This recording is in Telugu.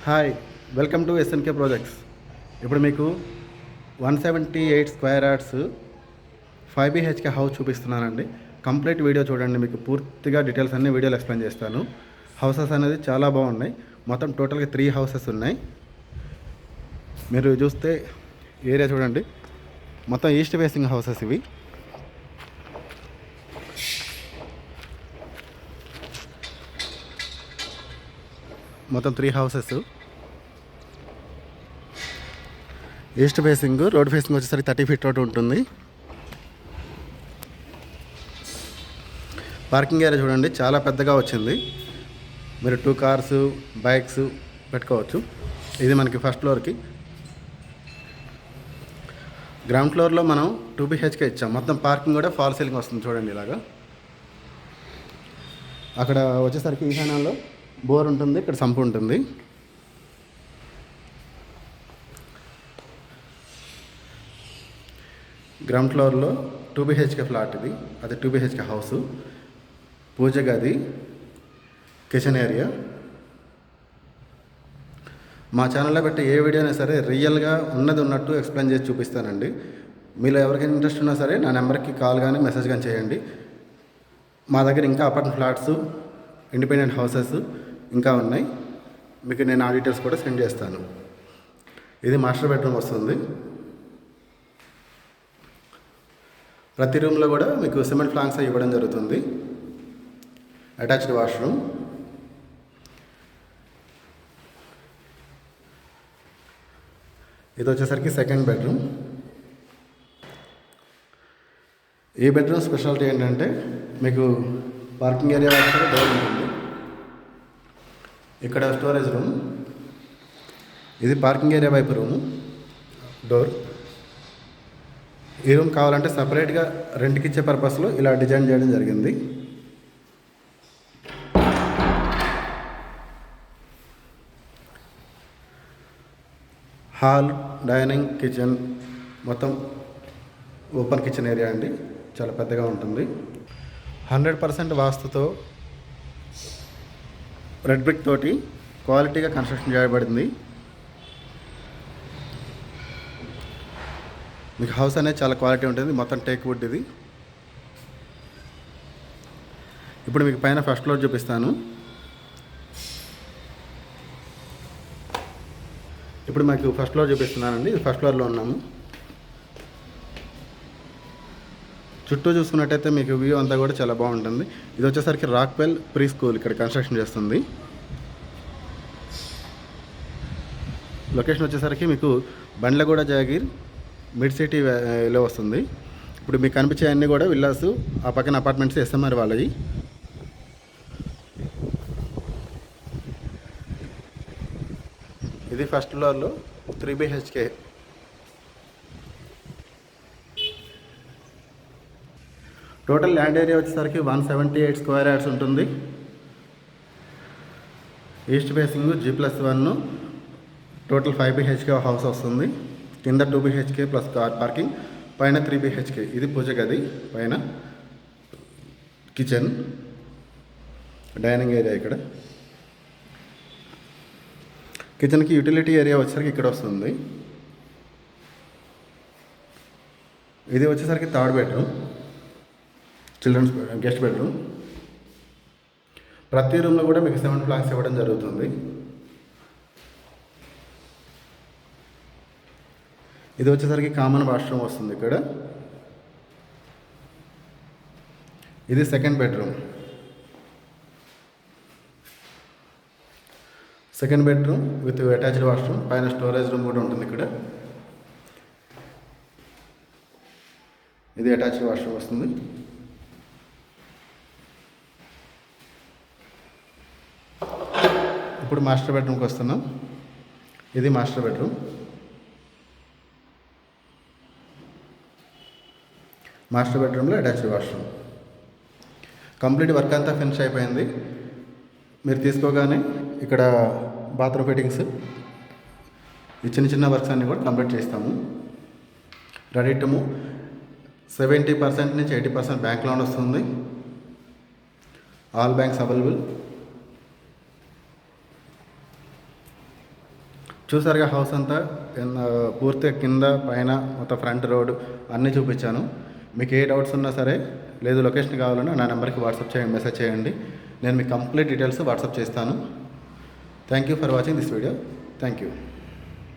Hi, welcome to SNK projects. ఇప్పుడు మీకు 178 స్క్వేర్ యార్డ్స్ 5 BHK హౌస్ చూపిస్తున్నానండి. కంప్లీట్ వీడియో చూడండి, మీకు పూర్తిగా డీటెయిల్స్ అన్ని వీడియోలో ఎక్స్ప్లెయిన్ చేస్తాను. హౌసెస్ అనేది చాలా బాగున్నాయి. మొత్తం టోటల్గా 3 హౌసెస్ ఉన్నాయి. మీరు చూస్తే ఏరియా చూడండి, మొత్తం ఈస్ట్ ఫేసింగ్ హౌసెస్ ఇవి. మొత్తం 3 houses east facing. Road facing వచ్చేసరికి 30 ఫీట్ రోడ్ ఉంటుంది. పార్కింగ్ ఏరియా చూడండి, చాలా పెద్దగా వచ్చింది. మీరు 2 కార్స్ బైక్స్ పెట్టుకోవచ్చు. ఇది మనకి ఫస్ట్ ఫ్లోర్కి. గ్రౌండ్ ఫ్లోర్లో మనం 2 BHK ఇచ్చాం. మొత్తం పార్కింగ్ కూడా ఫాల్ సీలింగ్ వస్తుంది చూడండి ఇలాగా. అక్కడ వచ్చేసరికి ఈశాన్యంలో బోర్ ఉంటుంది, ఇక్కడ సంపు ఉంటుంది. గ్రౌండ్ ఫ్లోర్లో 2 BHK ఫ్లాట్ ఇది. అది 2 BHK హౌస్. పూజ గది, కిచెన్ ఏరియా. మా ఛానల్లో పెట్టి ఏ వీడియో అయినా సరే రియల్గా ఉన్నది ఉన్నట్టు ఎక్స్ప్లెయిన్ చేసి చూపిస్తానండి. మీలో ఎవరికైనా ఇంట్రెస్ట్ ఉన్నా సరే నా నెంబర్కి కాల్ కానీ మెసేజ్ కానీ చేయండి. మా దగ్గర ఇంకా అపార్ట్మెంట్ ఫ్లాట్స్, ఇండిపెండెంట్ హౌసెస్ ఇంకా ఉన్నాయి. మీకు నేను ఆ డీటెయిల్స్ కూడా సెండ్ చేస్తాను. ఇది మాస్టర్ బెడ్రూమ్ వస్తుంది. ప్రతి రూమ్లో కూడా మీకు సిమెంట్ ప్లాంక్స్ ఇవ్వడం జరుగుతుంది. Attached washroom. ఇది వచ్చేసరికి సెకండ్ బెడ్రూమ్. ఈ బెడ్రూమ్ స్పెషాలిటీ ఏంటంటే మీకు పార్కింగ్ ఏరియా వచ్చి డోర్ ఉంటుంది. ఇక్కడ స్టోరేజ్ రూమ్. ఇది పార్కింగ్ ఏరియా వైపు రూము, డోర్. ఈ రూమ్ కావాలంటే సపరేట్గా రెంట్కి ఇచ్చే పర్పస్లో ఇలా డిజైన్ చేయడం జరిగింది. హాల్, డైనింగ్, కిచెన్ మొత్తం ఓపెన్ కిచెన్ ఏరియా అండి. చాలా పెద్దగా ఉంటుంది. 100% వాస్తుతో రెడ్ బ్రిక్ తోటి క్వాలిటీగా కన్స్ట్రక్షన్ చేయబడింది. మీకు హౌస్ అనేది చాలా క్వాలిటీ ఉంటుంది. మొత్తం టేక్ వుడ్ ఇది. ఇప్పుడు మీకు పైన ఫస్ట్ ఫ్లోర్ చూపిస్తాను. ఇప్పుడు మీకు ఫస్ట్ ఫ్లోర్ చూపిస్తున్నానండి. ఫస్ట్ ఫ్లోర్లో ఉన్నాము. చుట్టూ చూసుకున్నట్టయితే మీకు వ్యూ అంతా కూడా చాలా బాగుంటుంది. ఇది వచ్చేసరికి రాక్వెల్ ప్రీ స్కూల్ ఇక్కడ కన్స్ట్రక్షన్ చేస్తుంది. లొకేషన్ వచ్చేసరికి మీకు బండ్లగూడ జాగీర్ మిడ్ సిటీలో వస్తుంది. ఇప్పుడు మీకు కనిపించే అన్నీ కూడా విల్లాస్, ఆ పక్కన అపార్ట్మెంట్స్ SMR వాళ్ళవి. ఇది ఫస్ట్ ఫ్లోర్లో 3 BHK. టోటల్ ల్యాండ్ ఏరియా వచ్చేసరికి 178 స్క్వేర్ యార్డ్స్ ఉంటుంది. East facing G+1. Total 5 BHK house వస్తుంది. కింద 2 BHK ప్లస్ కార్ పార్కింగ్, పైన 3 BHK. ఇది పూజ గది, పైన కిచెన్, డైనింగ్ ఏరియా. ఇక్కడ కిచెన్కి యూటిలిటీ ఏరియా వచ్చేసరికి ఇక్కడ వస్తుంది. ఇది వచ్చేసరికి third bedroom, children's guest bedroom. ప్రతి రూమ్లో కూడా మీకు సిమెంట్ ప్లాంక్స్ ఇవ్వడం జరుగుతుంది. ఇది వచ్చేసరికి కామన్ వాష్రూమ్ వస్తుంది ఇక్కడ. ఇది second bedroom. Second bedroom with attached washroom, పైన స్టోరేజ్ రూమ్ కూడా ఉంటుంది ఇక్కడ. ఇది అటాచ్డ్ వాష్రూమ్ వస్తుంది. ఇప్పుడు మాస్టర్ బెడ్రూమ్కి వస్తున్నాం. ఇది మాస్టర్ బెడ్రూమ్. మాస్టర్ బెడ్రూమ్లో అటాచ్డ్ వాష్రూమ్. కంప్లీట్ వర్క్ అంతా ఫినిష్ అయిపోయింది. మీరు తీసుకోగానే ఇక్కడ బాత్రూమ్ ఫిట్టింగ్స్, ఈ చిన్న చిన్న వర్క్స్ అన్నీ కూడా కంప్లీట్ చేస్తాము. Ready to move. 70% నుంచి 80% బ్యాంక్ లోన్ వస్తుంది. All banks available. చూసారుగా హౌస్ అంతా పూర్తిగా కింద పైన మొత్తం ఫ్రంట్ రోడ్ అన్నీ చూపించాను. మీకు ఏ డౌట్స్ ఉన్నా సరే లేదు లొకేషన్ కావాలన్నా నా నెంబర్కి వాట్సాప్ చేయండి, మెసేజ్ చేయండి. నేను మీకు కంప్లీట్ డీటెయిల్స్ వాట్సాప్ చేస్తాను. Thank you for watching this video. Thank you.